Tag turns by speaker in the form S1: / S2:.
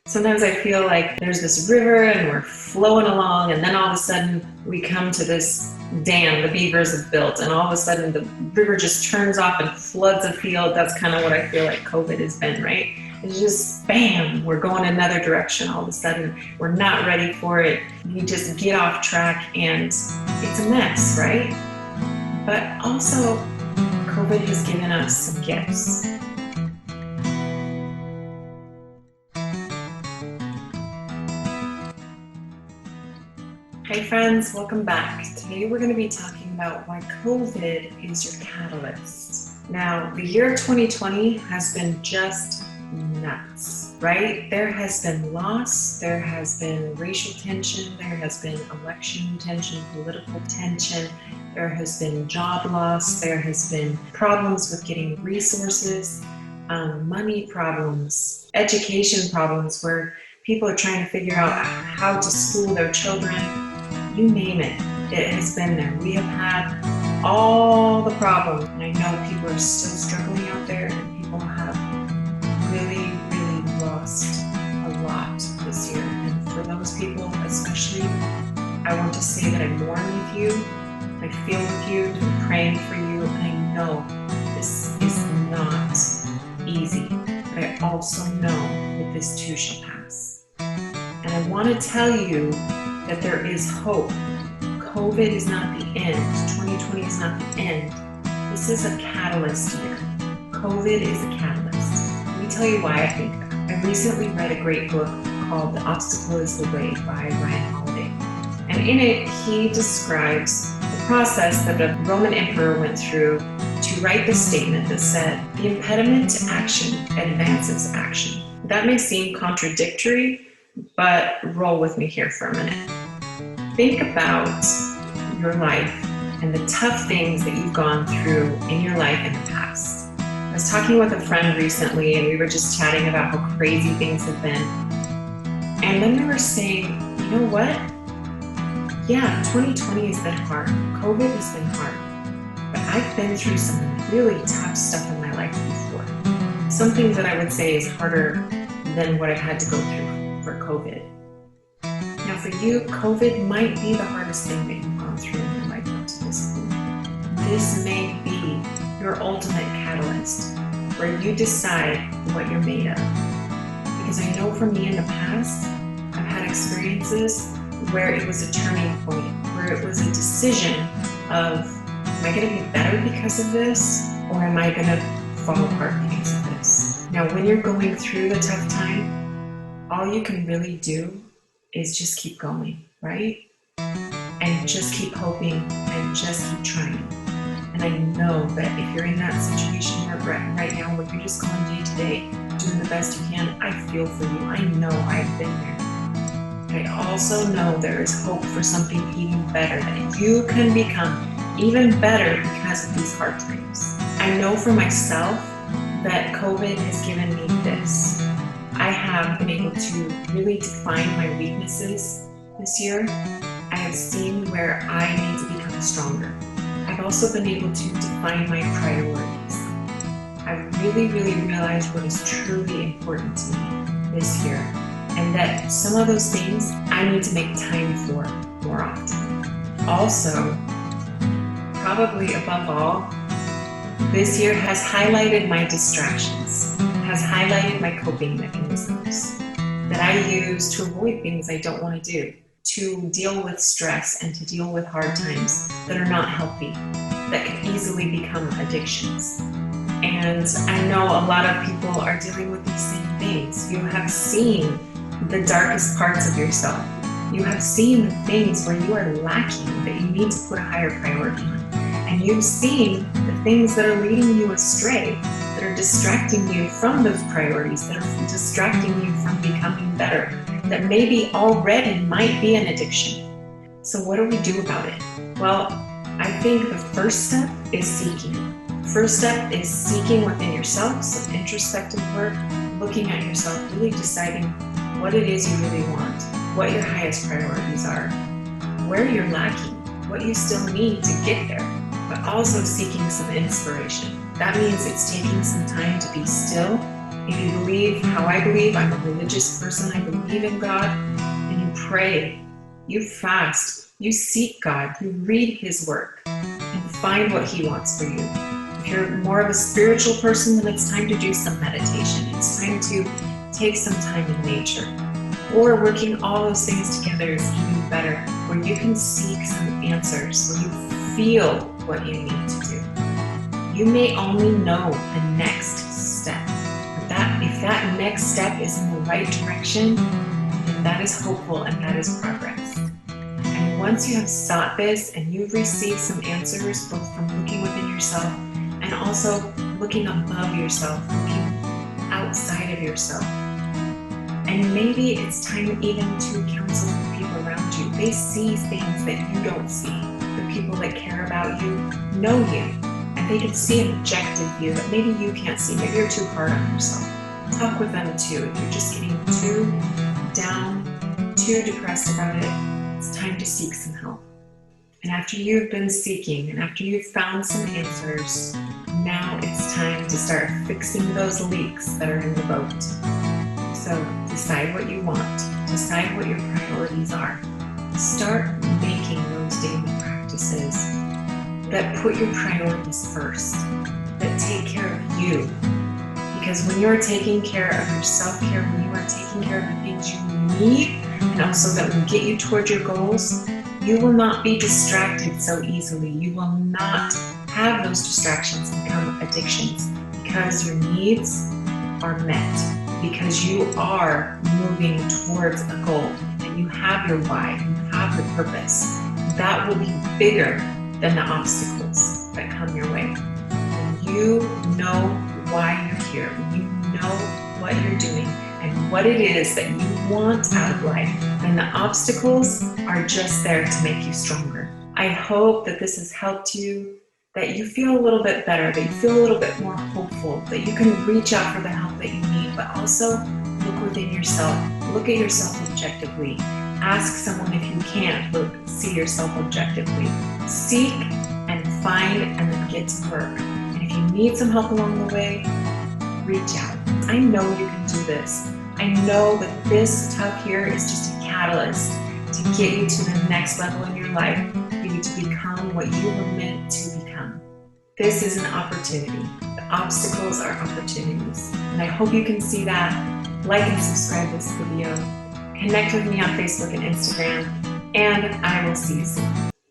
S1: Sometimes I feel like there's this river and we're flowing along, and then all of a sudden we come to this dam the beavers have built, and all of a sudden the river just turns off and floods a field. That's kind of what I feel like COVID has been, right? It's just bam, we're going another direction. All of a sudden we're not ready for it. We just get off track and it's a mess, right? But also, COVID has given us some gifts. Hey friends, welcome back. Today we're going to be talking about why COVID is your catalyst. Now, the year 2020 has been just nuts, right? There has been loss, there has been racial tension, there has been election tension, political tension, there has been job loss, there has been problems with getting resources, money problems, education problems where people are trying to figure out how to school their children. You name it, it has been there. We have had all the problems, and I know people are still struggling out there, and people have really lost a lot this year. And for those people especially, I want to say that I mourn with you, I feel with you, I'm praying for you, and I know this is not easy, but I also know that this too shall pass. And I want to tell you that there is hope. COVID is not the end. 2020 is not the end. This is a catalyst year. COVID is a catalyst. Let me tell you why I think that. I recently read a great book called The Obstacle is the Way by Ryan Holiday. And in it, he describes the process that a Roman emperor went through to write the statement that said, "The impediment to action advances action." That may seem contradictory, but roll with me here for a minute. Think about your life and the tough things that you've gone through in your life in the past. I was talking with a friend recently, and we were just chatting about how crazy things have been. And then we were saying, you know what? Yeah, 2020 has been hard. COVID has been hard. But I've been through some really tough stuff in my life before. Some things that I would say is harder than what I've had to go through for COVID. Now for you, COVID might be the hardest thing that you've gone through in your life up to this point. This may be your ultimate catalyst, where you decide what you're made of. Because I know for me in the past, I've had experiences where it was a turning point, where it was a decision of, am I going to be better because of this, or am I going to fall apart because of this? Now when you're going through the tough time, all you can really do is just keep going, right? And just keep hoping and just keep trying. And I know that if you're in that situation right now where you're just going day to day, doing the best you can, I feel for you. I know I've been there. I also know there is hope for something even better, that you can become even better because of these hard times. I know for myself that COVID has given me this. I have been able to really define my weaknesses this year. I have seen where I need to become stronger. I've also been able to define my priorities. I've really realized what is truly important to me this year, and that some of those things I need to make time for more often. Also, probably above all, this year has highlighted my distractions, has highlighted my coping mechanisms that I use to avoid things I don't want to do, to deal with stress and to deal with hard times that are not healthy, that can easily become addictions. And I know a lot of people are dealing with these same things. You have seen the darkest parts of yourself. You have seen the things where you are lacking that you need to put a higher priority on. And you've seen the things that are leading you astray, that are distracting you from those priorities, that are distracting you from becoming better, that maybe already might be an addiction. So what do we do about it? Well, I think the first step is seeking. First step is seeking within yourself, some introspective work, looking at yourself, really deciding what it is you really want, what your highest priorities are, where you're lacking, what you still need to get there, but also seeking some inspiration. That means it's taking some time to be still If you believe how I believe, I'm a religious person, I believe in God, and you pray, you fast, you seek God, you read His work, and find what He wants for you. If you're more of a spiritual person, then it's time to do some meditation. It's time to take some time in nature. Or working all those things together is even better, where you can seek some answers, where you feel what you need to do. You may only know the next step, but if that next step is in the right direction, then that is hopeful and that is progress. And once you have sought this and you've received some answers, both from looking within yourself and also looking above yourself, looking outside of yourself. And maybe it's time even to counsel the people around you. They see things that you don't see. The people that care about you know you, and they can see an objective view that maybe you can't see. Maybe you're too hard on yourself. Talk with them too. If you're just getting too down, too depressed about it, it's time to seek some help. And after you've been seeking, and after you've found some answers, now it's time to start fixing those leaks that are in the boat. So decide what you want. Decide what your priorities are. Start making those daily practices that put your priorities first, that take care of you. Because when you're taking care of your self-care, when you are taking care of the things you need, and also that will get you toward your goals, you will not be distracted so easily. You will not have those distractions become addictions, because your needs are met. Because you are moving towards a goal and you have your why, you have the purpose. That will be bigger than the obstacles that come your way. When you know why you're here, when you know what you're doing and what it is that you want out of life, then the obstacles are just there to make you stronger. I hope that this has helped you, that you feel a little bit better, that you feel a little bit more hopeful, that you can reach out for the help that you need, but also look within yourself. Look at yourself objectively. Ask someone if you can't see yourself objectively. Seek and find and then get to work. And if you need some help along the way, reach out. I know you can do this. I know that this talk here is just a catalyst to get you to the next level in your life, for you to become what you were meant to become. This is an opportunity. The obstacles are opportunities. And I hope you can see that. Like and subscribe this video. Connect with me on Facebook and Instagram. And I will see you soon.